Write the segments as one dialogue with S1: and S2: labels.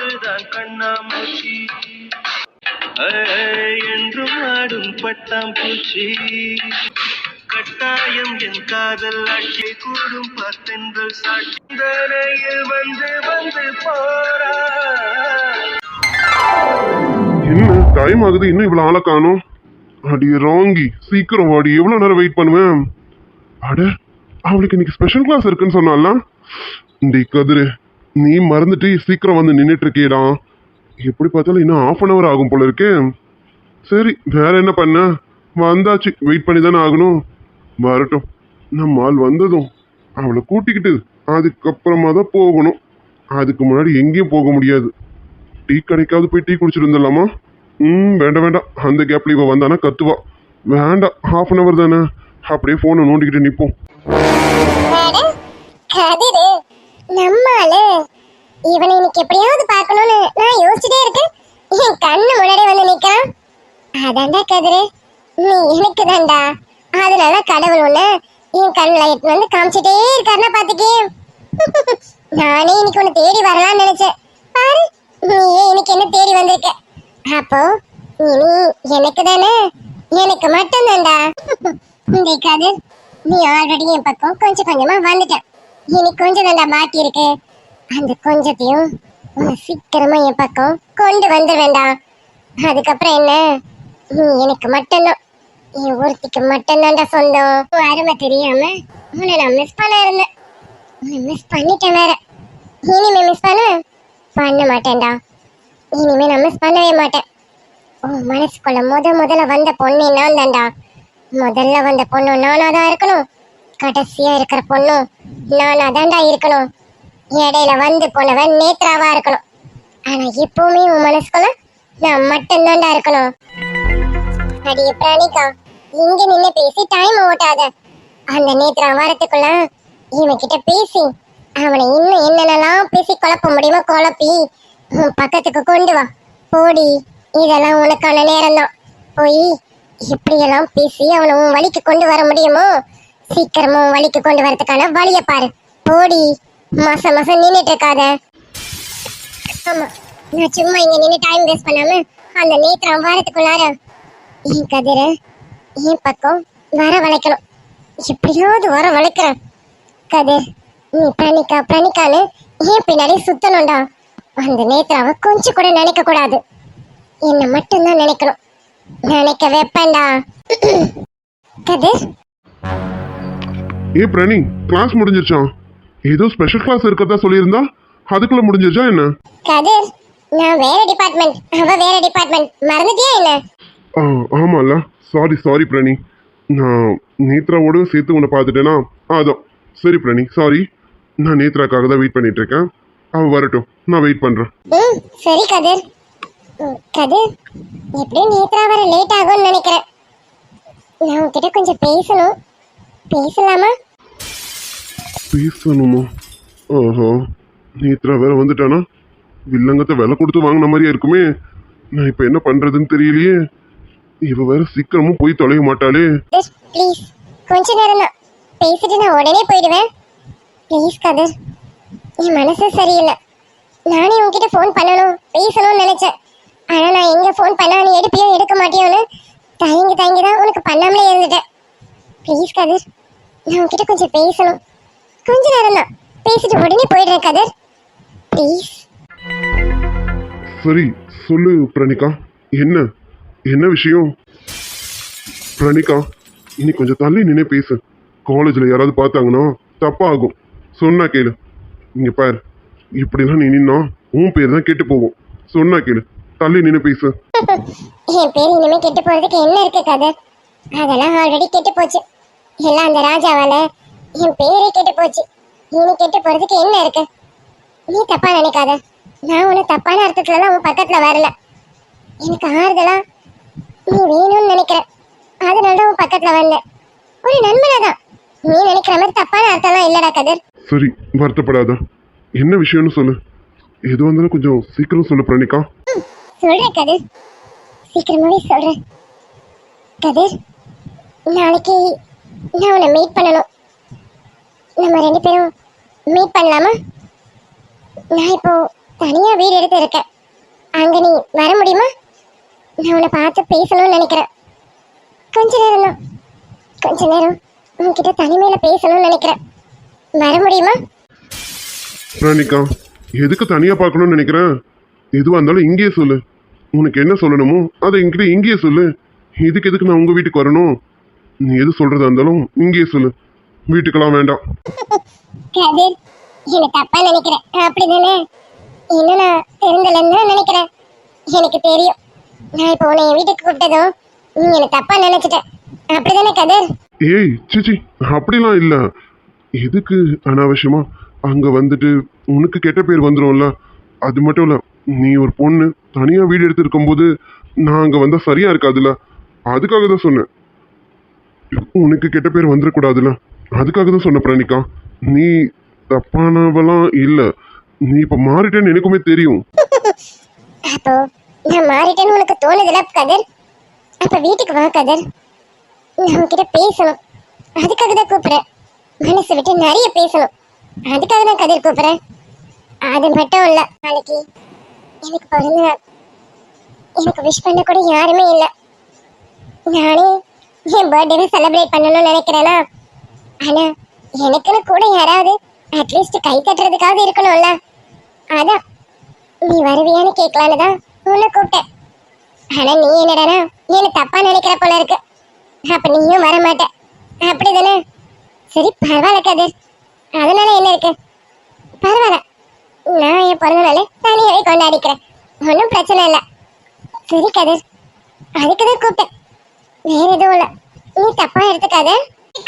S1: இதுதான் கண்ணாமூச்சி என்றும் ஆடும் பட்டாம்பூச்சி கட்டாயம் என் காதல் ஆட்சி கூடும் பார்த்தென்றல் சாட்சியில் வந்து வந்து போறா.
S2: என்ன டைம் ஆகுது, இன்னும் இவ்வளவு ஆளை காணும். அடி ராங்கி, சீக்கிரம் வாடி, எவ்வளவு நேரம் வெயிட் பண்ணுவேன். அட, அவளுக்கு இன்னைக்கு ஸ்பெஷல் கிளாஸ் இருக்குன்னு சொன்னாலாம். இந்த கதிரு, நீ மறந்துட்டு சீக்கிரம் வந்து நின்றுட்டு இருக்கேடா. எப்படி பார்த்தாலும் இன்னும் 1/2 hour ஆகும் போல இருக்கே. சரி, வேற என்ன பண்ண, வந்தாச்சு, வெயிட் பண்ணி தானே ஆகணும். வரட்டும், நம்ம ஆள் வந்ததும் அவளை கூட்டிக்கிட்டு அதுக்கப்புறமா தான் போகணும். அதுக்கு முன்னாடி எங்கேயும் போக முடியாது. டீ கடைக்காவது போய் டீ குடிச்சிட்டு இருந்தலாமா? வேண்டாம் வேண்டாம், அந்த கேப்ல இவ வந்தானா கத்துவா. வேண்டாம், 1/2 hour தானே, அப்படியே போனை நோண்டிக்கிட்டு நிற்போம்.
S3: நம்மால இவனை இன்னைக்கு எப்படியாவது பார்க்கணும்னு நான் யோசிச்சுட்டே இருக்கேன். என் கண்ணு முன்னாடி வந்து நிக்கிறான். அதான்டா கதிரு, நீ எனக்கு தான்டா. அதனால கடவுள் ஒண்ணு என் கண்ணுல எட்டு வந்து காமிச்சிட்டே இருக்காருன்னா பாத்துக்கே. நானே இன்னைக்கு ஒண்ணு தேடி வரலாம்னு நினைச்சேன். பாரு, நீயே இன்னைக்கு என்ன தேடி வந்திருக்க. அப்போ இனி எனக்கு தானே, எனக்கு மட்டும் தான்டா. இந்த கதிர், நீ ஆல்ரெடி என் பக்கம் கொஞ்சம் கொஞ்சமா வந்துட்ட. இனி கொஞ்சம் தான்டா பாக்கி இருக்கு. அந்த கொஞ்சத்தையும் சீக்கிரமா என் பக்கம் கொண்டு வந்து வேண்டாம். அதுக்கப்புறம் என்ன, நீ எனக்கு மட்டும்தான், என் ஒருத்திக்கு மட்டும்தான்டா சொந்தம். அருமை தெரியாம உன்னை நான் மிஸ் பண்ண இருந்தேன். உன்னை மிஸ் பண்ணிட்டேன் வேற. இனிமே மிஸ் பண்ண மாட்டேன்டா. இனிமே நான் மிஸ் பண்ணவே மாட்டேன். உன் மனசுக்குள்ள முதல்ல வந்த பொண்ணு நான் தான்டா. முதல்ல வந்த பொண்ணு நானா தான் இருக்கணும். கடைசியா இருக்கிற பொண்ணும் நானா தான்டா இருக்கணும். இடையில வந்து போனவன் நேத்ராவா இருக்கணும். ஆனா எப்பவுமே உன் மனசுக்குள்ள நான் மட்டும்தான்டா இருக்கணும். அடியே பிராணிகா, இங்க நின்னு பேசி டைம் ஓட்டாத. அந்த நேத்ரா வாரத்துக்குள்ள இவன் கிட்ட பேசி அவனை இன்னும் என்னென்னலாம் பேசி குழப்ப முடியுமோ குழப்பி பக்கத்துக்கு கொண்டு வா. போடி, இதெல்லாம் உனக்கான நேரம் தான். போய் எப்படியெல்லாம் பேசி அவனை உன் வழிக்கு கொண்டு வர முடியுமோ சீக்கிரமா உன் வழிக்கு கொண்டு வரதுக்கான வழிய பாரு. போடி, மாசம் நின்னுட்டு இருக்காத. ஆமா, நான் சும்மா இங்க நின்று டைம் வேஸ்ட் பண்ணாம அந்த நேத்ரா வாரத்துக்குள்ளார என் கதிர என் பக்கம் வர வளைக்கணும். எப்படியாவது வர வளைக்கிறேன். கதிர், நீ பிரணிக்கான்னு என் பின்னாடி சுத்தணும்டா. அந்த நேத்ராவை கொஞ்சம் கூட நினைக்க கூடாது. என்ன மட்டும்தான் நினைக்கணும். நினைக்க வைப்பேன்டா. கதிர்,
S2: ஏ பிரணி, கிளாஸ் முடிஞ்சிருச்சா? ஏதோ ஸ்பெஷல் கிளாஸ் இருக்கதா சொல்லியிருந்தா, அதுக்குள்ள முடிஞ்சிருச்சா என்ன?
S3: கதிர், நான் வேற டிபார்ட்மெண்ட், அவ வேற டிபார்ட்மெண்ட், மறந்துட்டியா என்ன?
S2: ஆமால, சாரி பிரணி. நான் நேத்ராவோட சேர்த்து உன்னை பார்த்துட்டேனா, அதான். சரி பிரணி, சாரி. நான் நேத்ராக்காக தான் வெயிட் பண்ணிட்டு இருக்கேன். அவ வரட்டும், நான் வெயிட் பண்றேன்.
S3: சரி கதிர். கதிர், எப்படியும் நேத்ரா வர லேட் ஆகும்னு நினைக்கிறேன். நான் உன்கிட்ட கொஞ்சம் பேசணும். பேசலாமா?
S2: பேசணுமா? ஓஹோ, நேத்ரா வேற வந்துட்டானா? வில்லங்கத்தை விலை கொடுத்து வாங்கின மாதிரியா இருக்குமே. நான் இப்ப என்ன பண்றதுன்னு தெரியலையே. இவ வேற சீக்கிரமும் போய் தொலைய மாட்டாளே.
S3: ப்ளீஸ், கொஞ்ச நேரம் தான் பேசிட்டு நான் உடனே போயிடுவேன். ப்ளீஸ் கதிர், என் மனசு சரியில்லை. நானே உன்கிட்ட ஃபோன் பண்ணணும் பேசணும்னு நினைச்சேன். ஆனா நான் எங்க ஃபோன் பண்ணா நீ எடுப்பியோ எடுக்க மாட்டியோன்னு தயங்கி தான் உனக்கு பண்ணாமலே இருந்துட்டேன். ப்ளீஸ் கதிர், நான் உன்கிட்ட கொஞ்சம் பேசணும். கொஞ்ச நேரம் தான் பேசிட்டு உடனே போயிடுறேன் கதிர், ப்ளீஸ்.
S2: சரி சொல்லு பிரணிகா, என்ன விஷயம்? பிரணிகா, இனி கொஞ்சம் தள்ளி நின்று பேசு. காலேஜ்ல யாராவது பார்த்தாங்கன்னா தப்பா ஆகும். சொன்னா கேளு. இங்க பாரு, இப்படிலாம் நீ நின்னா உன் பேர் தான் கெட்டு போகும். சொன்னா கேளு, தள்ளி நின்று பேசு.
S3: என் பேர் இனிமே கெட்டு போறதுக்கு என்ன இருக்கு கதிர்? அதெல்லாம் ஆல்ரெடி கெட்டு போச்சு. எல்லாம் அந்த ராஜாவால என் பேரே கெட்டு போச்சு. இனி கெட்டு போறதுக்கு என்ன இருக்கு? நீ தப்பா நினைக்காத. நான் உன்னை தப்பான அர்த்தத்துலதான் உன் பக்கத்துல வரல. எனக்கு ஆறுதலா நீ வேணும்னு நினைக்கிறேன். அதனாலதான் உன் பக்கத்துல வந்தேன். ஒரு நண்பனா தான். நீ நினைக்கிற மாதிரி தப்பான அர்த்தம்லாம் இல்லடா கதிர்.
S2: சரி, வருத்தப்படாத. என்ன விஷயம்னு சொல்லு. எது வந்தாலும் கொஞ்சம் சீக்கிரம் சொல்லு பிரணிகா.
S3: சொல்றேன் கதிர், சீக்கிரமாவே சொல்றேன். கதிர், நாளைக்கு நான் உன்னை மீட் பண்ணணும். நம்ம 2 பேரும் மீட் பண்ணலாமா? நான் இப்போ தனியா வீடு எடுத்து இருக்கேன். அங்க நீ வர முடியுமா? நான் உன்னை பார்த்து பேசணும்னு நினைக்கிறேன். கொஞ்ச நேரம் தான், கொஞ்ச நேரம் உன்கிட்ட தனிமையில பேசணும்னு நினைக்கிறேன். வர முடியுமா?
S2: பிராணிக்கா, எதுக்கு தனியா பார்க்கணும்னு நினைக்கிறேன்? எதுவா இருந்தாலும் இங்கேயே சொல்லு. உனக்கு என்ன சொல்லணுமோ அதை என்கிட்ட இங்கேயே சொல்லு. எதுக்கு நான் உங்க வீட்டுக்கு வரணும்? நீ எது சொல்றதா இருந்தாலும் இங்கேயே சொல்லு. வீட்டுக்கெல்லாம் வேண்டாம்.
S3: கதிர், என்ன தப்பா நினைக்கிறேன் அப்படிதானே? இன்னும் நான் தெரிந்தலன்னு நினைக்கிறேன். எனக்கு தெரியும். நான் இப்போ உன்னை என் வீட்டுக்கு கூப்பிட்டதும் நீ என்ன தப்பா நினைச்சிட்ட அப்படிதானே கதிர்?
S2: ஏய் சிச்சி, அப்படிலாம் இல்ல. எதுக்கு அனாவசியமா அங்க வந்துட்டு உனக்கு கெட்ட பேர் வந்துரும்ல. அது மட்டும் இல்ல, நீ ஒரு பொண்ணு தனியா வீடு எடுத்து இருக்கும்போது நான் அங்க வந்தா சரியா இருக்காதுல்ல. அதுக்காக தான் சொன்னேன். உனக்கு கெட்ட பேர் வந்துடக்கூடாதுல்ல, அதுக்காக தான் சொன்ன பிராணிக்கா. நீ தப்பானவெல்லாம் இல்ல. நீ இப்ப மாறிட்டேன்னு எனக்குமே தெரியும்.
S3: அப்போ நான் மாறிட்டேன்னு உனக்கு தோணுதுல கதிர்? அப்ப வீட்டுக்கு வா கதிர், நான் உன்கிட்ட பேசணும். அதுக்காக தான் கூப்பிடுறேன். மனசு விட்டு நிறைய பேசணும். அதுக்காக தான் கதிர் கூப்பிடுறேன். அது மட்டும் இல்ல, நாளைக்கு எனக்கு பிறந்த நாள். எனக்கு விஷ் பண்ண கூட யாருமே இல்லை. நானே என் பர்த்டேவை செலிப்ரேட் பண்ணணும்னு நினைக்கிறேனா, ஆனா எனக்குன்னு கூட யாராவது அட்லீஸ்ட் கை தட்டுறதுக்காவது இருக்கணும்ல. அதான் நீ வருவியான்னு கேட்கலான்னு தான் உன்னை கூப்பிட்டேன். ஆனா நீ என்னடானா என்ன தப்பா நினைக்கிற போல இருக்கு. அப்ப நீயும் வர மாட்ட அப்படிதானே? சரி பரவாயில்ல கதிர், அதனால என்ன இருக்கு? பரவாயில்ல, நான் என் பிறந்த நாளை தனியாவே கொண்டாடிக்கிறேன். ஒன்றும் பிரச்சனை இல்லை. சரி கதிர், அதுக்குதான் கூப்பிட்டேன், வேற எதுவும் இல்லை. நீ தப்பா எடுத்துக்காத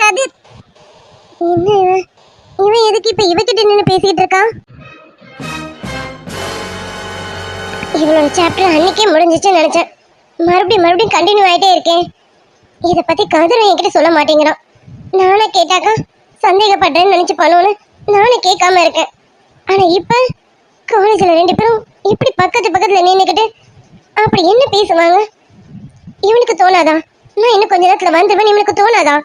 S3: கதிர். என்ன இவன் எதுக்கு இப்ப இவகிட்ட நின்று பேசிட்டு இருக்கான்? இவனோட சாப்டர் அன்னைக்கே முடிஞ்சிச்சுன்னு நினைச்சேன். மறுபடியும் கண்டினியூ ஆயிட்டே இருக்கேன். இதை பத்தி கதிர் என்கிட்ட சொல்ல மாட்டேங்கிறான். நானே கேட்டாக்கா சந்தேகப்படுறேன்னு நினைச்சு பண்ணுவோன்னு நானே கேட்காம இருக்கேன். ஆனா இப்ப காலேஜ்ல 2 பேரும் இப்படி பக்கத்துல நின்றுக்கிட்டு அப்படி என்ன பேசுவாங்க? இவனுக்கு தோணாதா நான் இன்னும் கொஞ்ச நேரத்துல வந்துருவேன்? இவனுக்கு தோணாதா?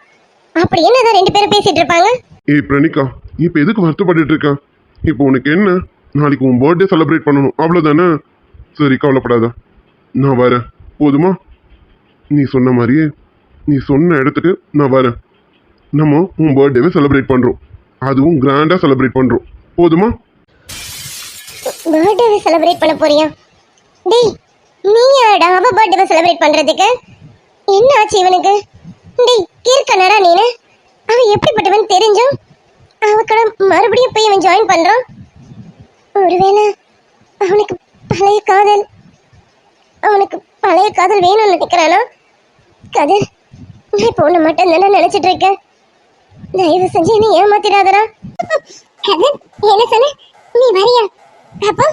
S3: அப்படி என்னதான் 2 பேரும் பேசிட்டு இருப்பாங்க?
S2: ஏய் பிராணிக்கா, இப்ப எதுக்கு வருத்தப்பட்டுட்டு இருக்க? இப்போ உனக்கு என்ன? நாளைக்கு உன் பர்த்டே செலிப்ரேட் பண்ணணும், அவ்வளவுதானே? சரி கவலைப்படாத, நான் வரேன். போதுமா? நீ சொன்ன மாதிரியே நீ சொன்ன இடத்துக்கு நான் வரேன். நம்ம உன் பர்த்டேவை செலிப்ரேட் பண்றோம், அதுவும் கிராண்டா செலிப்ரேட் பண்றோம். போதுமா?
S3: பர்த்டேவை செலிப்ரேட் பண்ண போறியா? டேய், நீ யாரடா அவ பர்த்டேவை செலிப்ரேட் பண்றதுக்கு? என்ன ஆச்சு இவனுக்கு? டேய் கிறுக்கனடா நீனு. அவன் எப்படிப்பட்டவன் தெரிஞ்சும் அவ கூட மறுபடியும் போய் இவன் ஜாயின் பண்றான். ஒருவேளை அவனுக்கு பழைய காதல் வேணும்னு நினைக்கிறானா? கதிர், நான் இப்போ உன்னை மட்டும் தானே நினைச்சிட்டு இருக்கேன். தயவு செஞ்சு நீ ஏமாத்திடாதடா. கதிர், என்ன சொன்ன? நீ வரியா? அப்போ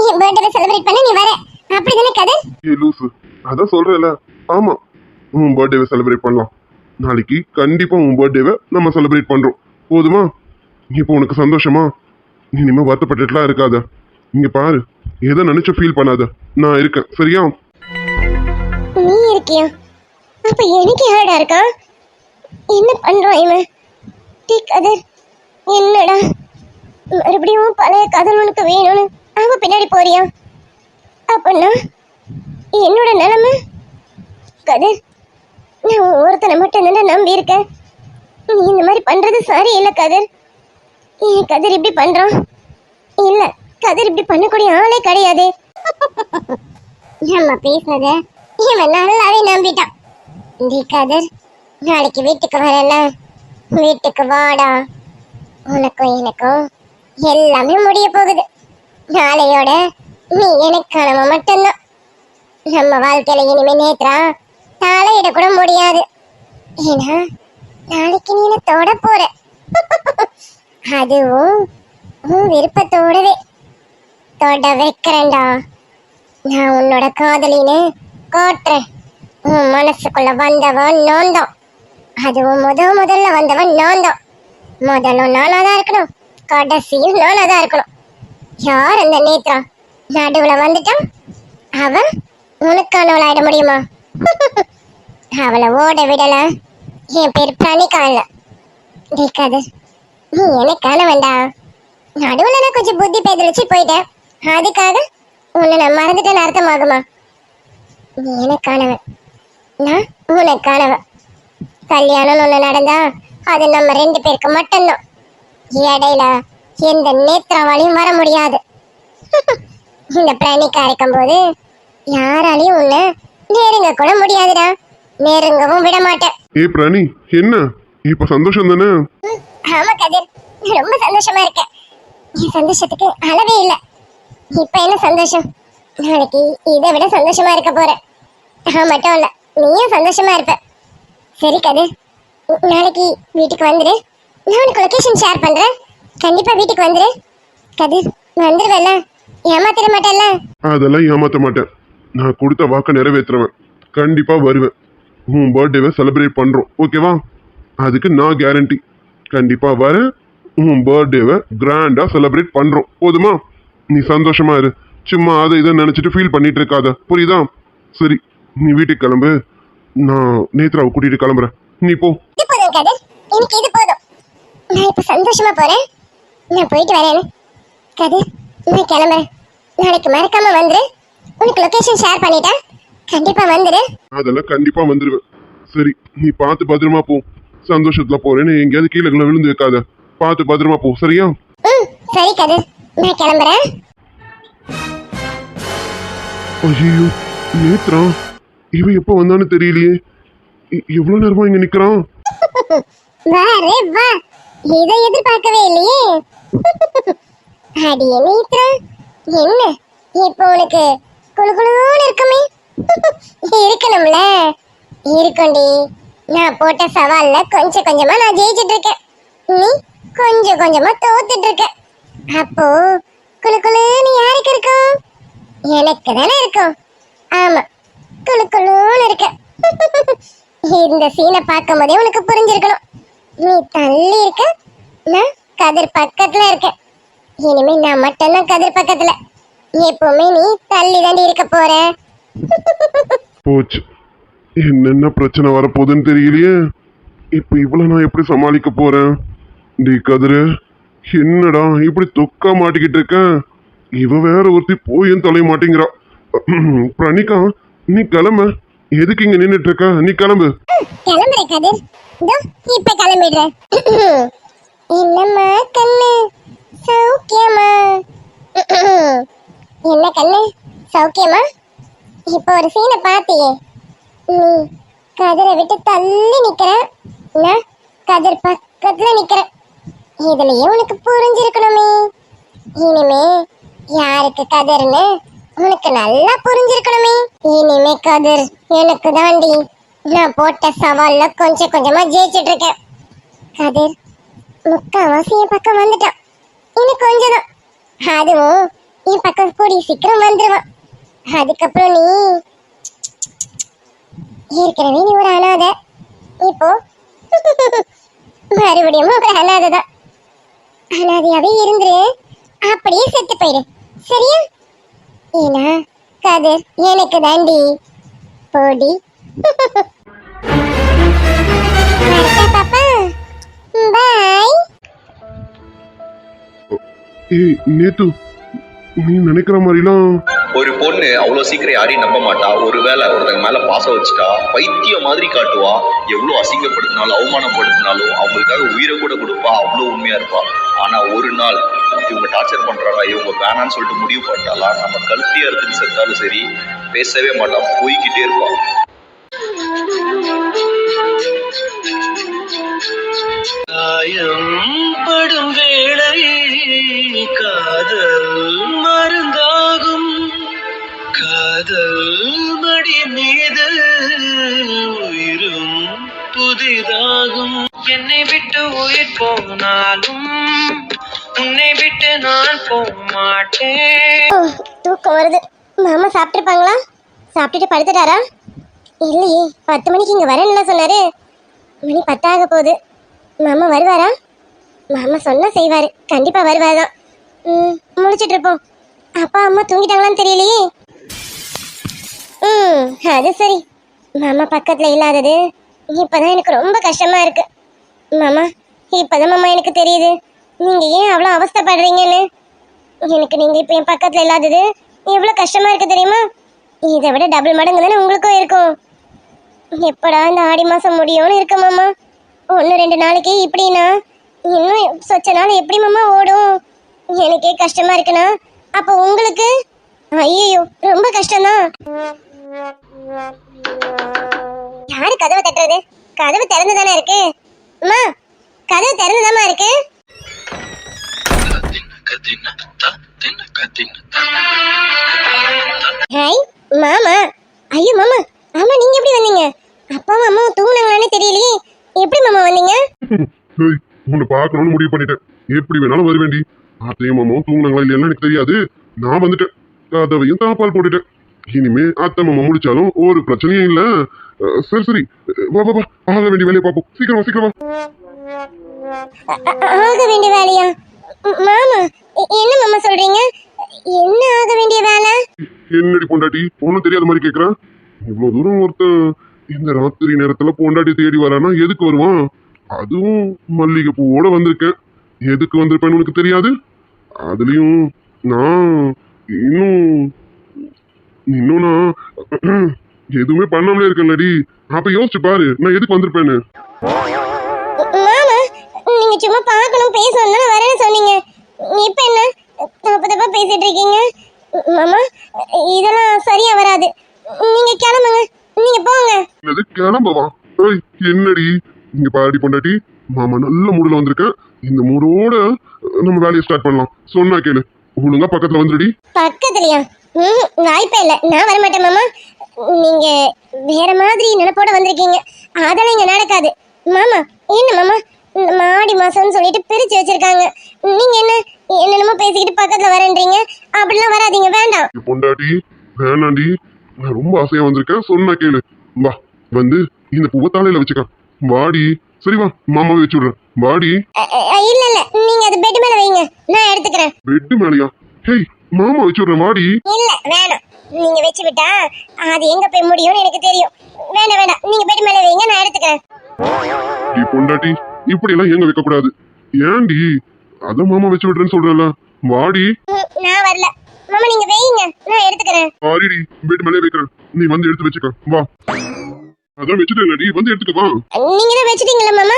S3: என் பர்த்டே செலிப்ரேட் பண்ண நீ வர, அப்படிதானே கதிர்?
S2: ஏய் லூசு, அதான் சொல்றேன்ல. ஆமா, உன் பர்த்டேவை செலிப்ரேட் பண்ணலாம். நாளைக்கு கண்டிப்பா உன் பர்த்டேவை நம்ம செலிப்ரேட் பண்றோம். போதுமா? இப்போ உனக்கு சந்தோஷமா? நீ இனிமே வருத்தப்பட்டுட்டுலாம் இருக்காத. இங்க பாரு, எதை நினைச்சு ஃபீல் பண்ணாத, நான் இருக்கேன். சரியா?
S3: நீ இருக்கியா? அப்ப எனக்கு யாரடா இருக்கா? என்ன பண்றான் இவன்? கதிர், என்னடா மறுபடியும் பழைய காதல் உனக்கு வேணும்னு அவ பின்னாடி போறியா? அப்படின்னா என்னோட நிலைமை? கதிர், நான் ஒருத்தனை மட்டும் தானே நம்பி இருக்கேன். நீ இந்த மாதிரி பண்றது சரி இல்லை கதிர். ஏன் கதிர் இப்படி பண்றான்? இல்ல, கதிர் இப்படி பண்ணக்கூடிய ஆளே கிடையாது. நம்ம பேசுனத இவன் நல்லாவே நம்பிட்டான். கதிர், நாளைக்கு வீட்டுக்கு வரல, வீட்டுக்கு வாடா. உனக்கும் எனக்கும் எல்லாமே முடிய போகுது. நாளையோட நீ எனக்கானவ மட்டும்தான். நம்ம வாழ்க்கையில இனிமே நேத்ரா தலையிட கூட முடியாது. ஏன்னா நாளைக்கு நீ என்ன தொட போற. அதுவும் உன் விருப்பத்தோடவே தொட வைக்கிறேன்டா. நான் உன்னோட காதலின்னு காட்டுறேன். உன் மனசுக்குள்ள வந்தவன் நான் தான். அதுவும் முதல்ல வந்தவன் நான் தான். முதலும் நானாதான் இருக்கணும், கடைசியும் நானாதான் இருக்கணும். யார் அந்த நேத்ரா நடுவுல வந்துட்டான்? அவன் உனக்கானவள் ஆயிட முடியுமா? அவளை ஓட விடல. என் பேர் பிராணிக்கா இல்ல. கதிர், நீ எனக்கான வேண்டா. நடுவுல நான் கொஞ்சம் புத்தி பேதலிச்சு போயிட்டேன். அதுக்காக உன்னை நான் மறந்துட்டேன்னு அர்த்தமாகுமா? நீ எனக்கானவன், நான் உனக்கானவன். கல்யாணம் ஒண்ணு நடந்தா அது நம்ம 2 பேருக்கு மட்டும்தான். இடையில எந்த நேத்திராவாலையும் வர முடியாது. இந்த பிரணிக்கா இருக்கும்போது யாராலையும் உன்னை நெருங்க கூட முடியாதுடா. நெருங்கவும் விட மாட்டேன்.
S2: ஏய் பிரணி, என்ன இப்ப சந்தோஷம் தானே?
S3: ஆமா கதிர், நான் ரொம்ப சந்தோஷமா இருக்கேன். என் சந்தோஷத்துக்கு அளவே இல்லை. இப்ப என்ன சந்தோஷம், நாளைக்கு இதை விட சந்தோஷமா இருக்க போறேன். நான் மட்டும் இல்ல, நீயும் சந்தோஷமா இருப்ப. சரி கதிர், நாளைக்கு வீட்டுக்கு வந்துரு. நான் உனக்கு லொகேஷன் ஷேர் பண்றேன். கண்டிப்பா வீட்டுக்கு வந்துரு. கதிர், வந்துருவேல? ஏமாத்திட மாட்டேன்ல?
S2: அதெல்லாம் ஏமாத்த மாட்டேன். நான் கொடுத்த வாக்க நிறைவேற்றுறேன். கண்டிப்பா வருவேன். உன் பர்த்டேவை செலிப்ரேட் பண்றோம், ஓகேவா? அதுக்கு நான் கேரண்டி. கண்டிப்பா வரேன். உன் பர்த்டேவை கிராண்டா செலிப்ரேட் பண்றோம், போதுமா? நீ சந்தோஷமா இரு. சும்மா அதை இதை நினைச்சிட்டு ஃபீல் பண்ணிட்டு இருக்காத, புரியுதா? சரி, நீ வீட்டுக்கு கிளம்பு. நான் நேத்ராவை கூட்டிட்டு கிளம்புறேன். நீ போ.
S3: இது போதும் கதிர், எனக்கு இது போதும். நான் இப்ப சந்தோஷமா போறேன். நான் போயிட்டு வரேன். கதிர், நான் கிளம்புறேன். நாளைக்கு மறக்காம வந்துரு. உனக்கு லொகேஷன் ஷேர் பண்ணிட்டேன். கண்டிப்பா வந்துரு.
S2: அதெல்லாம் கண்டிப்பா வந்துருவேன். சரி, நீ பார்த்து பத்திரமா போ. சந்தோஷத்துல போறேன்னு எங்கேயாவது கீழே விழுந்து வைக்காத. பார்த்து பத்திரமா போ, சரியா?
S3: சரி கதிர், நான் கிளம்புறேன்.
S2: ஐயோ, நேத்ரா இவன் எப்போ வந்தான்னு தெரியலையே. எவ்வளவு நேரமா இங்க நிக்கிறான்?
S3: வா ரே வா, இதை எதிர்பார்க்கவே இல்லையே. அடியே நேத்ரா, என்ன இப்போ உனக்கு குளுகுளுன்னு இருக்குமே? இருக்கணும்ல? இருக்கும்டி. நான் போட்ட சவால்ல கொஞ்சம் கொஞ்சமா நான் ஜெயிச்சிட்டு இருக்கேன். நீ கொஞ்சம் கொஞ்சமா தோத்துட்டு இருக்க. அப்போ குளுகுளுன்னு யாருக்கு இருக்கும்? எனக்கு தானே இருக்கும். ஆமா, குளுகுளுன்னு இருக்க. இந்த சீனை பார்க்கும் போதே உனக்கு புரிஞ்சிருக்கணும். நீ தள்ளி இருக்க, நான் கதிர் பக்கத்துல இருக்கேன். இனிமே நான் மட்டும்தான் கதிர் பக்கத்துல. எப்பவுமே நீ தள்ளி தாண்டி இருக்க போற.
S2: போச்சு. என்னென்ன பிரச்சனை வரப்போகுதுன்னு தெரியலையே. இப்ப இவ்வளவு நான் எப்படி சமாளிக்க போறேன்? டி கதிரு, என்னடா இப்படி தொக்கா மாட்டிக்கிட்டு இருக்க? இவ வேற ஒருத்தி போயும் தொலைய மாட்டேங்கிறா. பிரணிகா, நீ கிளம்ப. எதுக்கு இங்க நின்னுட்டு இருக்க? நீ கிளம்பு.
S3: கிளம்புறேன் கதிர், இதோ இப்ப கிளம்பிடுறேன். என்னம்மா கண்ணு, சௌக்கியமா? என்ன கண்ணு, சௌக்கியமா? இப்போ ஒரு சீனை பாத்தியே. நீ கதிரை விட்டு தள்ளி நிக்கிற, நான் கதிர் பக்கத்துல நிக்கிறேன். இதுலயே உனக்கு புரிஞ்சிருக்கணுமே. இனிமே யாருக்கு கதிர்னு உனக்கு நல்லா புரிஞ்சிருக்கணுமே. இனிமே கதிர் எனக்கு தாண்டி. நான் போட்ட சவால்ல கொஞ்சம் கொஞ்சமா ஜெயிச்சிட்டு இருக்கேன். கதிர் முக்காவாசி என் பக்கம் வந்துட்டான். இன்னும் கொஞ்சம் தான், அதுவும் என் பக்கம் கூடி சீக்கிரம் வந்துருவான். அதுக்கப்புறம் நீ ஏற்கனவே நீ ஒரு அனாதை, இப்போ மறுபடியும் ஒரு அனாதை தான். அனாதையாவே இருந்துரு, அப்படியே செத்து போயிடு, சரியா? ஏன்னா கதிர் எனக்கு தாண்டி. போடி. பாப்பா, பாய்.
S2: ஏய் நேத்து, நீ நினைக்கிற மாதிரிலாம்
S4: ஒரு பொண்ணு அவ்வளோ சீக்கிரம் யாரையும் நம்ப மாட்டா. ஒருவேளை ஒருத்தங்க மேல பாசம் வச்சுட்டா பைத்தியம் மாதிரி காட்டுவா. எவ்வளோ அசிங்கப்படுத்தினாலும் அவமானப்படுத்தினாலும் அவங்களுக்காக உயிரை கூட கொடுப்பா. அவ்வளோ உண்மையா இருப்பா. ஆனா ஒரு நாள் இவங்க டார்ச்சர் பண்றாங்க, இவங்க வேணான்னு சொல்லிட்டு முடிவு பண்ணிட்டாலா, நம்ம கழுத்தியா இருக்குன்னு செத்தாலும் சரி பேசவே மாட்டா, போய்கிட்டே இருப்பா.
S1: காயம் படும் வேளை காதல் மருந்தாகும். காதல் மடி மீது உயிரும் புதிதாகும். என்னை விட்டு உயிர் போனாலும் உன்னை விட்டு நான் போக மாட்டேன்.
S3: தூக்கம் வருது. மாமா சாப்பிட்டுருப்பாங்களா? சாப்பிட்டுட்டு படுத்துட்டாரா? இல்லையே, 10 மணிக்கு இங்க வரேன்னு சொன்னாரு. மணி 10 ஆக போகுது. மாமா வருவாரா? மாமா சொன்னா செய்வாரு, கண்டிப்பா வருவாருதான். முழிச்சிட்டு இருப்போம். அப்பா அம்மா தூங்கிட்டாங்களான்னு தெரியலையே. அது சரி. மாமா பக்கத்துல இல்லாதது இப்பதான் எனக்கு ரொம்ப கஷ்டமா இருக்கு. மாமா, இப்பதான் மாமா எனக்கு தெரியுது நீங்க ஏன் அவ்வளோ அவஸ்தைப்படுறீங்கன்னு. எனக்கு நீங்க இப்ப என் பக்கத்துல இல்லாதது எவ்வளவு கஷ்டமா இருக்கு தெரியுமா? இதை விட டபுள் மடங்கு தானே உங்களுக்கும் இருக்கும். எப்படா இந்த ஆடி மாசம் முடியும்னு இருக்கு மாமா. 1-2 நாளைக்கு இப்படின்னா இன்னும் சொச்ச நாள் எப்படி மாமா ஓடும்? எனக்கே கஷ்டமா இருக்குண்ணா, அப்ப உங்களுக்கு ஐயோ ரொம்ப கஷ்டம்தான். யாரு கதவை தட்டுறது? கதவு திறந்துதானே இருக்கு. அம்மா, கதவு திறந்துதாம்மா இருக்கு. ஹாய் மாமா. ஐயோ மாமா, ஆமா நீங்க எப்படி வந்தீங்க? அப்பாவும் அம்மாவும் தூங்குனாங்களானே தெரியலையே, எப்படி மாமா வந்தீங்க?
S2: ஏய், உன்னை பார்க்கணும்னு முடிவு பண்ணிட்டேன். எப்படி வேணாலும் வருவேண்டி. அத்தையும் மாமாவும் தூங்குனாங்களா இல்லையா எனக்கு தெரியாது. நான் வந்துட்டேன். கதவையும் தாப்பால் போட்டுட்டேன். இனிமே அத்தை மாமா முடிச்சாலும் ஒரு பிரச்சனையும் இல்ல. சரி சரி, வா வா வா, ஆக வேண்டிய வேலையை பார்ப்போம். சீக்கிரம் வா, சீக்கிரம் வா.
S3: ஆக வேண்டிய வேலையா? மாமா என்ன மாமா சொல்றீங்க? என்ன ஆக வேண்டிய வேலை?
S2: என்னடி பொண்டாட்டி ஒன்னும் தெரியாத மாதிரி கேக்குறேன். இவ்வளவு தூரம் ஒருத்தன் இந்த ராத்திரி நேரத்துல பொண்டாட்டி தேடி வரானா எதுக்கு வருவான்? அதுவும் மல்லிகை பூவோட வந்திருக்கேன். எதுக்கு வந்திருப்பேன்னு உனக்கு தெரியாது? அதுலயும் நான் இன்னும் இன்னும் நான் எதுவுமே பண்ணாமலே இருக்கேன்லடி. அப்ப யோசிச்சு பாரு நான் எதுக்கு வந்திருப்பேன்னு.
S3: மாமா நீங்க சும்மா பார்க்கணும் பேசணும் தானே வரேன்னு சொன்னீங்க. இப்ப என்ன தப்பு தப்பா பேசிட்டு இருக்கீங்க? மாமா இதெல்லாம் சரியா வராது. நீங்க கிளம்புங்க, நீங்க போங்க.
S2: என்னது கிளம்பவா? ஏய், என்னடி இங்க பாடி பொண்டாட்டி, மாமா நல்ல மூடுல வந்திருக்கேன். இந்த மூடோட நம்ம வேலையை ஸ்டார்ட் பண்ணலாம். சொன்னா கேளு, ஒழுங்கா பக்கத்துல வந்துடி.
S3: பக்கத்துலயா? வாய்ப்பே இல்ல, நான் வர மாட்டேன் மாமா. நீங்க வேற மாதிரி நினைப்போட வந்திருக்கீங்க, அதெல்லாம் இங்க நடக்காது. மாமா என்ன மாமா, மாடி மாசம்னு சொல்லிட்டு பிரிச்சு வச்சிருக்காங்க. நீங்க என்ன என்னென்னமோ பேசிக்கிட்டு பக்கத்துல வரேன்றீங்க. அப்படிலாம் வராதீங்க, வேண்டாம்.
S2: பொண்டாட்டி வேணாண்டி, நான் ரொம்ப ஆசையா வந்திருக்கேன். சொன்னா கேளு, வா வந்து இந்த பூவை தலையில வச்சுக்க. வாடி. சரி வா, மாமாவை வச்சு விடுறேன். வாடி.
S3: இல்ல இல்ல, நீங்க அது பெட் மேல வைங்க, நான் எடுத்துக்கிறேன்.
S2: பெட்டு மேலையா? ஹேய், மாமா வச்சு விடுறேன். வாடி.
S3: இல்ல வேணாம், நீங்க வச்சு விட்டா அது எங்க போய் முடியும்னு எனக்கு தெரியும். வேண்டாம் வேண்டாம், நீங்க பெட் மேல வைங்க, நான் எடுத்துக்கிறேன்.
S2: நீ பொண்டாட்டி இப்படி எல்லாம் எங்க வைக்க கூடாது. ஏன்டி? அத மாமா வச்சு விடுறேன்னு சொல்றேன்ல. வாடி.
S3: நான் வரல மாமா, நீங்க வைங்க, நான் எடுத்துக்கிறேன்.
S2: வாடிடி, பெட் மேலே வைக்கிறேன். நீ வந்து எடுத்து வச்சுக்க. வா. அதான் வச்சுட்டேன்டி, வந்து எடுத்துக்க. வா.
S3: நீங்க தான் வச்சிட்டீங்களா மாமா?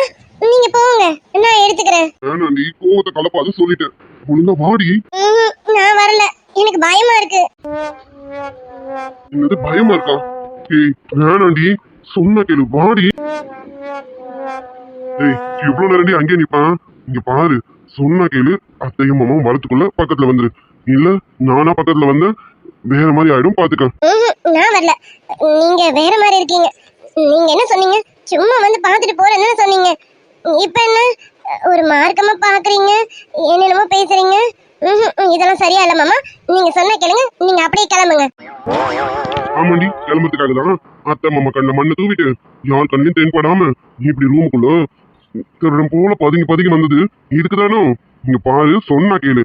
S3: நீங்க போங்க, நான் எடுத்துக்கிறேன்.
S2: வேணாண்டி, கோவத்தை கலப்பாத சொல்லிட்டேன். ஒழுங்கா வாடி.
S3: நான் வரல, எனக்கு பயமா இருக்கு.
S2: என்னது பயமா இருக்கா? ஏய் வேணாண்டி, சொன்ன கேளு. வாடி. ஏய், எவ்வளவு நேரண்டி அங்கே நிப்பான்? இங்க பாரு, சொன்ன கேளு. அத்தையும் மாமாவும் வரத்துக்குள்ள பக்கத்துல வந்துரு. இல்ல நானா பக்கத்துல வந்த வேற மாதிரி ஆயிடும், பாத்துக்க.
S3: நான் வரல, நீங்க வேற மாதிரி இருக்கீங்க. நீங்க என்ன சொன்னீங்க? சும்மா வந்து பாத்துட்டு போறேன்னு சொன்னீங்க. இப்ப என்ன ஒரு மார்க்கமா பாக்குறீங்க, என்னென்னமோ பேசுறீங்க. இதெல்லாம் சரியா இல்ல மாமா, நீங்க சொன்ன கேளுங்க, நீங்க அப்படியே கிளம்புங்க.
S2: ஆமாண்டி, கிளம்புறதுக்காக தான் அத்தை மாமா கண்ண மண்ணை தூவிட்டு யார் கண்ணையும் தென்படாம நீ இப்படி ரூமுக்குள்ள திருடம் போல பதுங்கி பதுங்கி வந்தது இதுக்குதானோ? இங்க பாரு, சொன்னா கேளு.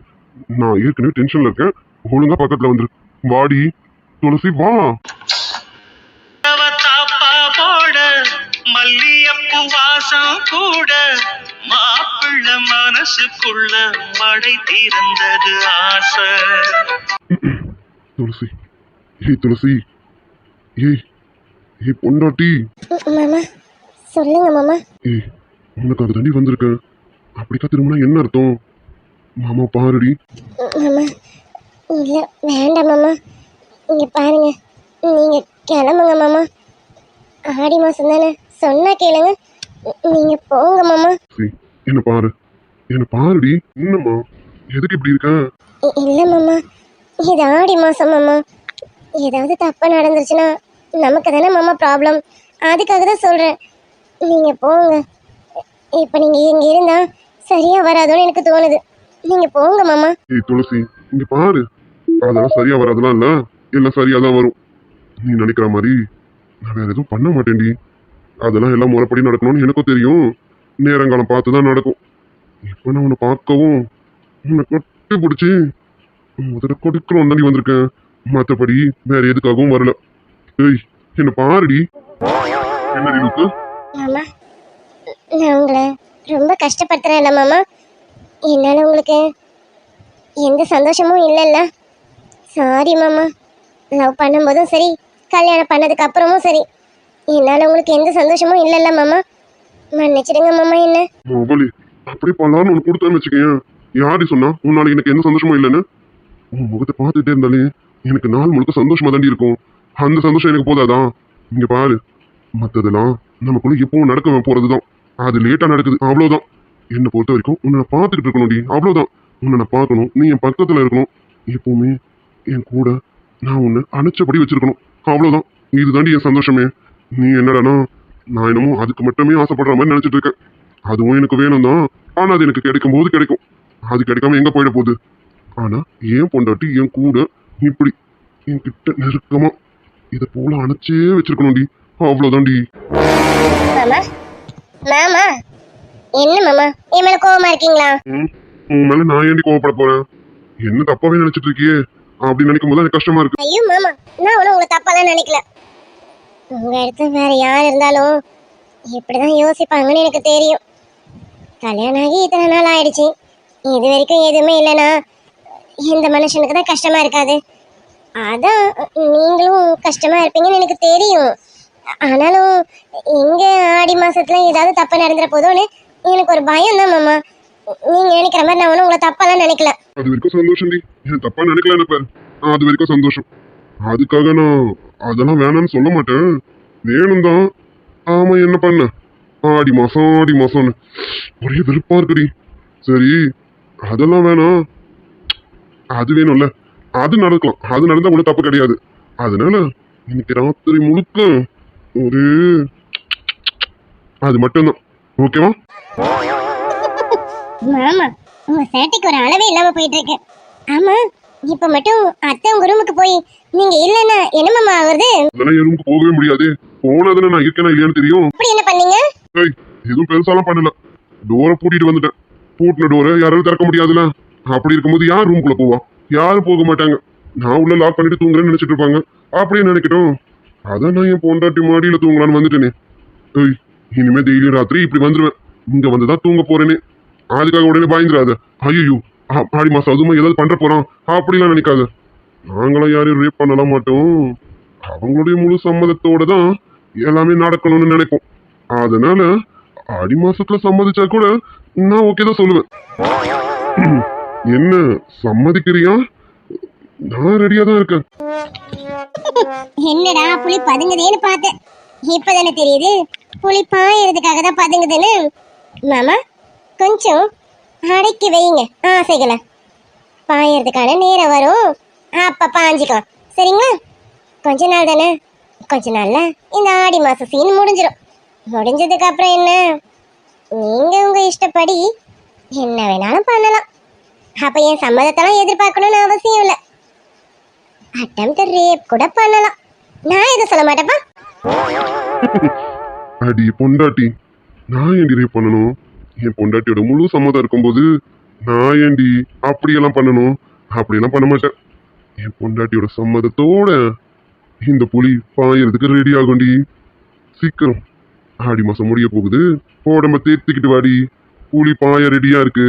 S2: நான் ஏற்கனவே டென்ஷன்ல இருக்கேன். ஒழுங்கா பக்கத்துல வந்துரு. வாடி துளசி, வா.
S1: தாப்பா போட மல்லியப்பூ வாசம் கூட மாப்பிள்ள மனசுக்குள்ள மடை திறந்தது ஆசை.
S2: துளசி, ஏய் துளசி, ஏய் ஏய் பொண்டாட்டி.
S3: மாமா சொல்லுங்க மாமா.
S2: ஏய், உனக்காக தாண்டி வந்திருக்கேன். அப்படிக்கா திரும்பினா என்ன அர்த்தம்? மாமா பாருடி.
S3: மாமா இல்ல வேண்டாம் மாமா, இங்க பாருங்க, நீங்க கிளம்புங்க மாமா. ஆடி மாசம் தானே, சொன்னா கேளுங்க, நீங்க போங்க மாமா.
S2: சரி, என்ன பாரு, என்ன பாருடி. என்னம்மா, எதுக்கு இப்படி இருக்க?
S3: இல்ல மாமா, இது ஆடி மாசம் மாமா. ஏதாவது தப்பா நடந்துருச்சுன்னா நமக்கு தானே மாமா ப்ராப்ளம். அதுக்காக தான் சொல்றேன், நீங்க போங்க. இப்ப நீங்க இங்க இருந்தா சரியா வராதோன்னு எனக்கு தோணுது. நீங்க போங்க மாமா.
S2: ஏய் துளசி, இங்க பாரு, அதெல்லாம் சரியா வராதெல்லாம் இல்ல, எல்லாம் சரியா தான் வரும். நீ நினைக்கிற மாதிரி நான் வேற எதுவும் பண்ண மாட்டேன்டி. அதெல்லாம் எல்லாம் முறைப்படி நடக்கணும்னு எனக்கும் தெரியும். நேரங்காலம் பார்த்து தான் நடக்கும். இப்ப நான் உன்னை பார்க்கவும் உன்னை கொட்டி பிடிச்சி முதல்ல கொடுக்கணும் தாண்டி வந்திருக்கேன். மற்றபடி வேற எதுக்காகவும் வரல. ஏய், என்ன பாருடி. என்னடி இருக்கு?
S3: மாமா நான் உங்களை ரொம்ப கஷ்டப்படுத்துறேன் இல்ல மாமா? என்னால உங்களுக்கு எந்த சந்தோஷமும் இல்லைல்ல. சாரி மாமா. லவ் பண்ணும்போதும் சரி, கல்யாணம் பண்ணதுக்கு அப்புறமும் சரி, என்னால உங்களுக்கு எந்த சந்தோஷமும் இல்லைல்ல மாமா. மன்னிச்சிடுங்க மாமா என்ன.
S2: மகளே, அப்படி பண்ணலான்னு ஒன்று கொடுத்தேன்னு வச்சுக்கேன். யாரு சொன்னா உன்னால எனக்கு எந்த சந்தோஷமும் இல்லைன்னு? உன் முகத்தை பார்த்துட்டே இருந்தாலே எனக்கு நாள் முழுக்க சந்தோஷமா தாண்டி இருக்கும். அந்த சந்தோஷம் எனக்கு போதாதான்? இங்க பாரு, மத்ததெல்லாம் நமக்குள்ள எப்பவும் நடக்க போறதுதான். அது லேட்டா நடக்குது, அவ்வளவுதான். என்னை பொறுத்த வரைக்கும் உன்னை நான் பார்த்துக்கிட்டு இருக்கணும்டி, அவ்வளவுதான். உன்னை நான் பார்க்கணும், நீ என் பக்கத்துல இருக்கணும், எப்பவுமே என் கூட நான் உன்னை அணைச்சபடி வச்சிருக்கணும், அவ்வளவுதான். இதுதாண்டி என் சந்தோஷமே. நீ என்னடானா நான் என்னமோ அதுக்கு மட்டுமே ஆசைப்படுற மாதிரி நினைச்சிட்டு இருக்கேன். அதுவும் எனக்கு வேணும் தான், ஆனா அது எனக்கு கிடைக்கும் போது கிடைக்கும். அது கிடைக்காம எங்க போயிட போகுது? ஆனா ஏன் பொண்டாட்டி என் கூட இப்படி என் கிட்ட நெருக்கமா இதை போல அணைச்சே வச்சிருக்கணும்டி, அவ்வளவுதான்டி.
S3: மாமா மாமா என்ன மாமா என் மேல கோவமா இருக்கீங்களா?
S2: உன் மேல நான் ஏண்டி கோவப்பட போறேன்? என்ன தப்பாவே நினைச்சிட்டு இருக்கியே? அப்படி நினைக்கும் போது எனக்கு கஷ்டமா இருக்கு.
S3: ஐயோ மாமா, நான் ஒன்றும் உங்களை தப்பாலாம் நினைக்கல. உங்க இடத்துல வேற யார் இருந்தாலும் இப்படிதான் யோசிப்பாங்கன்னு எனக்கு தெரியும். கல்யாணம் ஆகி இத்தனை நாள் ஆயிடுச்சு, இது வரைக்கும் எதுவுமே இல்லைன்னா இந்த மனுஷனுக்கு தான் கஷ்டமா இருக்காது. அதான் நீங்களும் கஷ்டமா இருப்பீங்கன்னு எனக்கு தெரியும். ஆனாலும் இங்க ஆடி மாசத்துல ஏதாவது தப்பு நடந்துற போதோன்னு எனக்கு ஒரு பயம் தான் மாமா. நீங்க நினைக்கிற மாதிரி நான் ஒன்றும் உங்களை தப்பாலாம் நினைக்கல.
S2: அது வரைக்கும் சந்தோஷம் டி, ஏன் தப்பா நினைக்கல என்ன பாரு. அது வரைக்கும் சந்தோஷம். அதுக்காக நான் அதெல்லாம் வேணாம்னு சொல்ல மாட்டேன், வேணும் தான். ஆமா என்ன பண்ண, ஆடி மாசம்னு ஒரே வெறுப்பா இருக்குடி. சரி அதெல்லாம் வேணாம், அது வேணும்ல, அது நடக்கலாம். அது நடந்தா கூட தப்பு கிடையாது. அதனால இன்னைக்கு ராத்திரி முழுக்க ஒரு அது மட்டும்தான், ஓகேவா?
S3: மாமா உங்க சேட்டைக்கு ஒரு அளவே இல்லாம போயிட்டு இருக்கு. ஆமா இப்ப மட்டும் அத்தை உங்க ரூமுக்கு போய் நீங்க இல்லன்னா என்ன மாமா ஆகுறது?
S2: அதெல்லாம் என் ரூமுக்கு போகவே முடியாது. போனதுல நான் இருக்கேனா இல்லையான்னு தெரியும்.
S3: அப்படி என்ன பண்ணீங்க?
S2: ஏய், எதுவும் பெருசாலாம் பண்ணல. டோரை பூட்டிட்டு வந்துட்டேன். பூட்டின டோரை யாராலும் திறக்க முடியாதுல. அப்படி இருக்கும்போது யார் ரூம்குள்ள போவா? யாரும் போக மாட்டாங்க. நான் உள்ள லாக் பண்ணிட்டு தூங்குறேன்னு நினைச்சிட்டு இருப்பாங்க. அப்படியே நினைக்கட்டும். அதான் நான் என் பொண்டாட்டி மாடியில தூங்கலான்னு வந்துட்டேனே. ஏய், இனிமே டெய்லி ராத்திரி இப்படி வந்துருவேன். இங்க வந்துதான் தூங்க போறேனே. அதுக்காக உடனே பயந்துடாத. ஐயோ ஆடி மாசம் அதுமா ஏதாவது பண்ற போறான் அப்படிலாம் நினைக்காத. நாங்களாம் யாரையும் ரேப் பண்ணலாம் மாட்டோம். அவங்களுடைய முழு சம்மதத்தோட தான் எல்லாமே நடக்கணும்னு நினைப்போம். அதனால ஆடி மாசத்துல சம்மதிச்சா கூட நான் ஓகே தான் சொல்லுவேன். என்ன சம்மதிக்கிறியா? நான் ரெடியா தான் இருக்கேன்.
S3: என்னடா புலி பதுங்குதேன்னு பார்த்தேன், இப்பதானே தெரியுது புலி பாயறதுக்காக தான் பதுங்குதுன்னு. மாமா கொஞ்சம் அடக்கி வைங்க ஆசைகளை. பாயறதுக்கான நேரம் வரும், அப்ப பாஞ்சிக்கோ சரிங்களா? கொஞ்ச நாள் தானே, கொஞ்ச நாள்ல இந்த ஆடி மாச சீன் முடிஞ்சிடும். முடிஞ்சதுக்கு அப்புறம் என்ன, நீங்க உங்க இஷ்டப்படி என்ன வேணாலும் பண்ணலாம். அப்ப என் சம்மதத்தெல்லாம் எதிர்பார்க்கணும்னு அவசியம் இல்லை. அட்டம்ப்ட் ரேப் கூட பண்ணலாம், நான் எதுவும் சொல்ல மாட்டேப்பா.
S2: அடி பொண்டாட்டி, நான் ஏண்டி ரேப் பண்ணணும்? என் பொண்டாட்டியோட முழு சம்மதம் இருக்கும்போது நான் ஏண்டி அப்படியெல்லாம் பண்ணணும்? அப்படியெல்லாம் பண்ண மாட்டேன். என் பொண்டாட்டியோட சம்மதத்தோட இந்த புலி பாயறதுக்கு ரெடி ஆகும்டி. சீக்கிரம் ஆடி மாசம் முடிய போகுது, உடம்ப தேர்த்திக்கிட்டு வாடி. புலி பாய ரெடியா இருக்கு.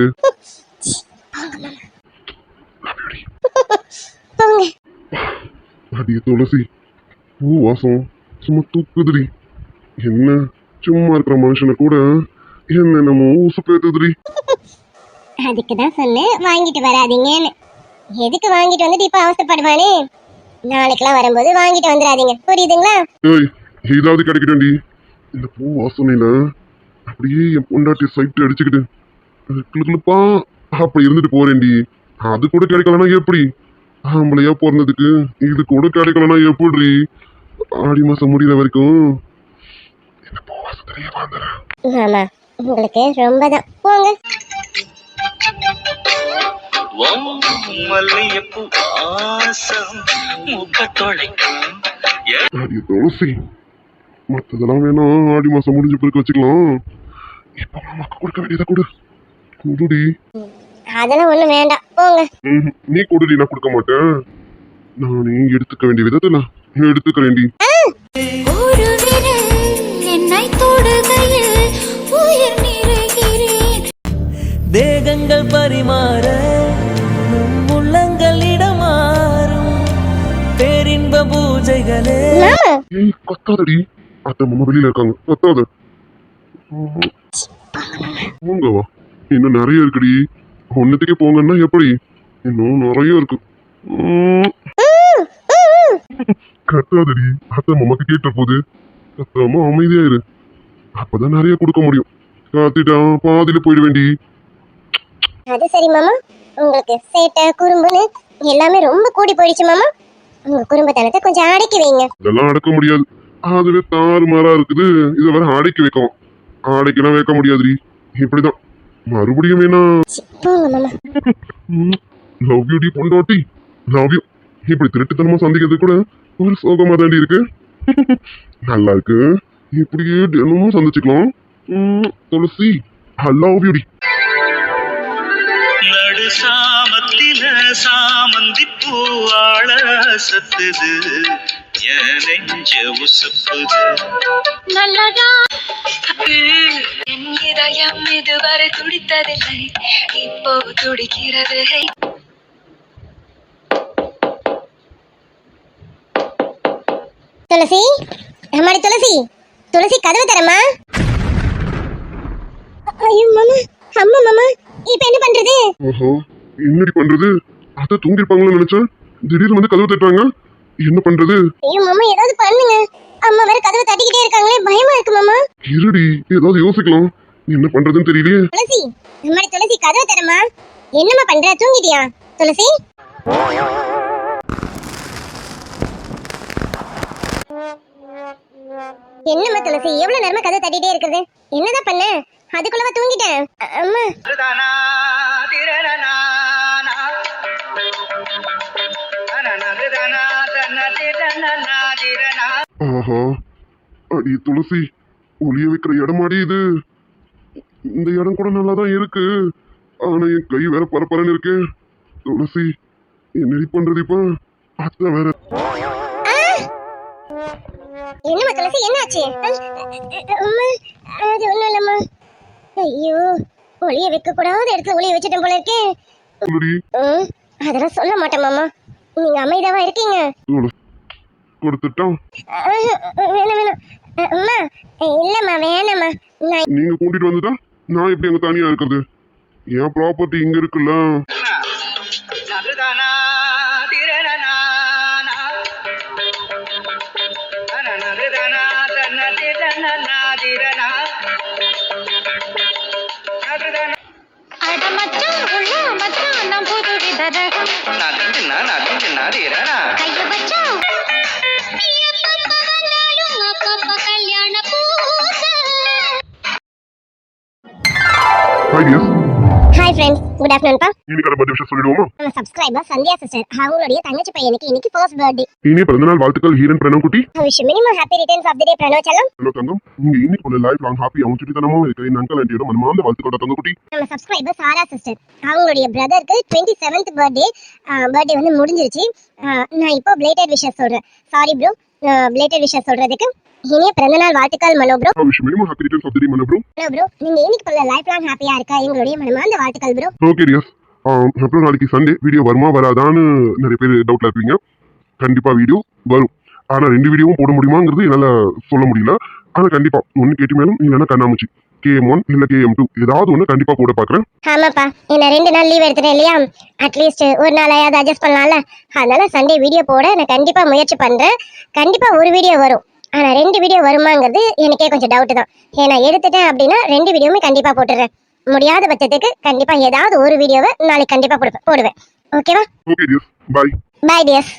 S2: அடிய துளசி, பூ வாசம் சும்மா தூக்குதுடி. என்ன சும்மா இருக்கிற மனுஷனை கூட என்னென்னமோ உசுப்பேத்துதுடி.
S3: அதுக்குதான் சொன்னேன் வாங்கிட்டு வராதீங்கன்னு. எதுக்கு வாங்கிட்டு வந்துட்டு இப்ப அவசரப்படுவானே? நாளைக்கெல்லாம் வரும்போது வாங்கிட்டு வந்துடாதீங்க, புரியுதுங்களா?
S2: ஏய், ஏதாவது கிடைக்கட்டும்டி. இந்த பூ வாசனையில அப்படியே என் பொண்டாட்டி சைட்டு அடிச்சுக்கிட்டு கிளுப்பா அப்படி இருந்துட்டு போறேன்டி. அது கூட கிடைக்கலன்னா எப்படி? ஆம்பளையா பிறந்ததுக்கு இது கூட கிடைக்கலன்னா எப்படி? ஆடி மாசம் முடிகிற வரைக்கும் இந்த பூ வாசத்திலேயே வாழ்ந்துறேன்.
S3: மாமா உங்களுக்கு ரொம்பதான் போங்க.
S1: மல்லியப்பூ வாசம் முகத்தொலைக்கும்
S2: அடிய துளசி, மற்றதெல்லாம் வேணாம் ஆடி மாசம் முடிஞ்ச பிறகு வச்சுக்கலாம். இப்ப மாமாக்கு கொடுக்க வேண்டியதை கொடு. குடுடி.
S3: அதெல்லாம் ஒண்ணும் வேண்டாம், போங்க.
S2: நீ கொடுடி, நான் கொடுக்க மாட்டேன். நானே எடுத்துக்க வேண்டிய விதத்துல எடுத்துக்கிறேன்டி.
S5: ஒரு விரல் என்னை தொடுகையில் உயிர் நிறைகிறேன்.
S6: தேகங்கள் பரிமாற
S2: ஏய் கத்தாதடி, அத்தை மாமா வெளியில இருக்காங்க, கத்தாத. போங்கவா, இன்னும் நிறைய இருக்குடி. ஒன்னத்துக்கே போங்கன்னா எப்படி? இன்னும் நிறைய இருக்கு. கத்தாதடி, அத்தை மாமாக்கு கேட்ட போது கத்தாம அமைதியா இரு, அப்பதான் நிறைய கொடுக்க முடியும். காத்திட்டான் பாதியில போயிட வேண்டி.
S3: அது சரி மாமா, உங்களுக்கு சேட்டை குறும்புன்னு எல்லாமே ரொம்ப கூடி போயிடுச்சு மாமா. உங்க குடும்பத்தனத்தை கொஞ்சம் அடக்கி வைங்க.
S2: இதெல்லாம் அடக்க முடியாது, அதுவே தாறுமாறா இருக்குது. இதை வேற அடக்கி வைக்கவும், அடைக்கலாம் வைக்க முடியாதுடி. இப்படிதான் மறுபடியும் வேணா.
S3: போங்க மாமா.
S2: லவ் யூ டி பொண்டாட்டி, லவ் யூ. இப்படி திருட்டுத்தனமா சந்திக்கிறது கூட ஒரு சோகமா தாண்டி இருக்கு. நல்லா இருக்கு, இப்படியே தினமும் சந்திச்சுக்கலாம். துளசி, ஐ லவ் யூ டி.
S1: நடு சாமத்தில சாமந்தி பூவாழ சத்துது, என் நெஞ்ச உசுப்புது.
S5: நல்லதா என் இதயம் இதுவரை துடித்ததில்லை, இப்போ துடிக்கிறது.
S3: துளசி, அம்மாடி துளசி, துளசி கதவு தரமா. ஐயோ மாமா, அம்மா மாமா, இப்ப என்ன பண்றது?
S2: ஓஹோ, என்னடி பண்றது? அத்தை தூங்கிருப்பாங்கன்னு நினைச்சேன், திடீர்னு வந்து கதவு தட்டுறாங்க. என்ன பண்றது?
S3: ஐயோ மாமா, ஏதாவது பண்ணுங்க. அம்மா வேற கதவு தட்டிக்கிட்டே இருக்காங்களே, பயமா இருக்கு மாமா.
S2: இருடி, ஏதாவது யோசிக்கலாம். என்ன பண்றதுன்னு தெரியலையே.
S3: துளசி, அம்மாடி துளசி கதவு தரமா. என்னம்மா பண்ற, தூங்கிட்டியா துளசி? என்னம்மா துளசி, எவ்வளவு நேரமா கதவு தட்டிட்டே இருக்குது? என்னதான் பண்ண? அதுக்குள்ளவா தூங்கிட்டேன்? அம்மா.
S1: திருதானா, திரணனா, தனனா, திருதானா, தன, திரணனா, திரணா.
S2: ஆஹா, அடி துளசி, ஒளிய வைக்கிற இடமாடி இது. இந்த இடம் கூட நல்லா தான் இருக்கு, ஆனா என் கை வேற பரபரன்னு இருக்கு. துளசி, என்னடி பண்றது இப்ப? அத்தை வேற.
S3: என்னம்மா துளசி, என்னாச்சு? அம்மா, அது ஒண்ணும் இல்லம்மா. ஐயோ, ஒளிய வைக்க கூடாத இடத்துல ஒளிய வச்சுட்டேன் போல இருக்கே.
S2: சொல்லுடி.
S3: அதெல்லாம் சொல்ல மாட்டேன் மாமா, நீங்க அமைதியாவா இருக்கீங்க.
S2: கொடுத்துட்டான்.
S3: வேணாம் வேணாம் அம்மா, இல்லம்மா வேணாம்மா.
S2: நீங்க கூட்டிட்டு வந்துட்டா நான் எப்படி அங்க தனியா இருக்கிறது? என் ப்ராப்பர்ட்டி இங்க இருக்குல்ல.
S1: நதுதானா, திரணனா, தனனா, திருதானா, தன, திரணனா, திரணா. நதுதானா.
S5: அட மச்சான், உள்ள மச்சான், நான் புது வித ரகம்.
S1: நதுதினா, நதுதினா, திரணா.
S5: கைய மச்சான், எப்பப்ப வந்தாலும் அப்பப்ப கல்யாண பூச.
S2: Hi tears,
S3: hi friends, good afternoon பா.
S2: இன்னைக்கு பர்த்டே விஷயம் சொல்லிடுவோமா?
S3: நம்ம சப்ஸ்கிரைபர் சந்தியா சிஸ்டர், அவங்களுடைய தங்கச்சி பையனுக்கு இன்னைக்கு ஃபர்ஸ்ட் பர்த்டே.
S2: இனிய பிறந்தநாள் வாழ்த்துக்கள் ஹீரன் பிரணவ் குட்டி.
S3: Wish minimum happy returns of the day Pranav செல்லம்.
S2: ஹலோ தங்கம், நீங்க இன்னைக்கு ஒரு லைஃப் லாங் ஹாப்பி அவங்க சுட்டித்தனமும் இருக்கு. என் அங்கிள் ஆண்டியோட மனமார்ந்த வாழ்த்துக்கள் தங்க குட்டி.
S3: நம்ம சப்ஸ்கிரைபர் சாரா சிஸ்டர், அவங்களுடைய பிரதருக்கு 27th பர்த்டே வந்து முடிஞ்சிருச்சு. நான் இப்போ பிளேட்டட் விஷஸ் சொல்றேன். சாரி ப்ரோ, பிளேட்டட் விஷஸ் சொல்றதுக்கு. இனிய பிறந்தநாள் வாழ்த்துக்கள் Mano bro.
S2: Wish minimum happy returns of the day Mano bro.
S3: Mano bro, நீங்க இன்னைக்கு உள்ள லைஃப் லாங் ஹாப்பியா இருக்க எங்களுடைய மனமார்ந்த வாழ்த்துக்கள் ப்ரோ.
S2: ஓகே டியர்ஸ், அப்புறம் நாளைக்கு சண்டே வீடியோ வருமா வராதான்னு நிறைய பேர் டவுட்ல இருப்பீங்க. கண்டிப்பா வீடியோ வரும், ஆனா 2 வீடியோவும் போட முடியுமாங்கிறது என்னால சொல்ல முடியல. ஆனா கண்டிப்பா ஒன்னு கேட்டு மேலும் இல்லைன்னா கண்ணாமூச்சி KM1 இல்ல KM2 ஏதாவது ஒண்ணு கண்டிப்பா போட பாக்குறேன்.
S3: ஆமாப்பா, என்ன 2 நாள் லீவ் எடுத்துட்டேன் இல்லையா, அட்லீஸ்ட் ஒரு நாளையாவது அட்ஜஸ்ட் பண்ணலாம்ல. அதனால சண்டே வீடியோ போட நான் கண்டிப்பா முயற்சி பண்றேன். கண்டிப்பா ஒரு வீடியோ வரும், ஆனா 2 வீடியோ வருமாங்கிறது எனக்கே கொஞ்சம் டவுட் தான். ஏன்னா எடுத்துட்டேன் அப்படின்னா 2 வீடியோவுமே கண்டிப்பா போட்டுறேன். முடியாத பட்சத்துக்கு கண்டிப்பா ஏதாவது ஒரு வீடியோவை நாளைக்கு கண்டிப்பா போடுவேன். ஓகேவா?
S2: Okay dears, bye.
S3: Bye tears.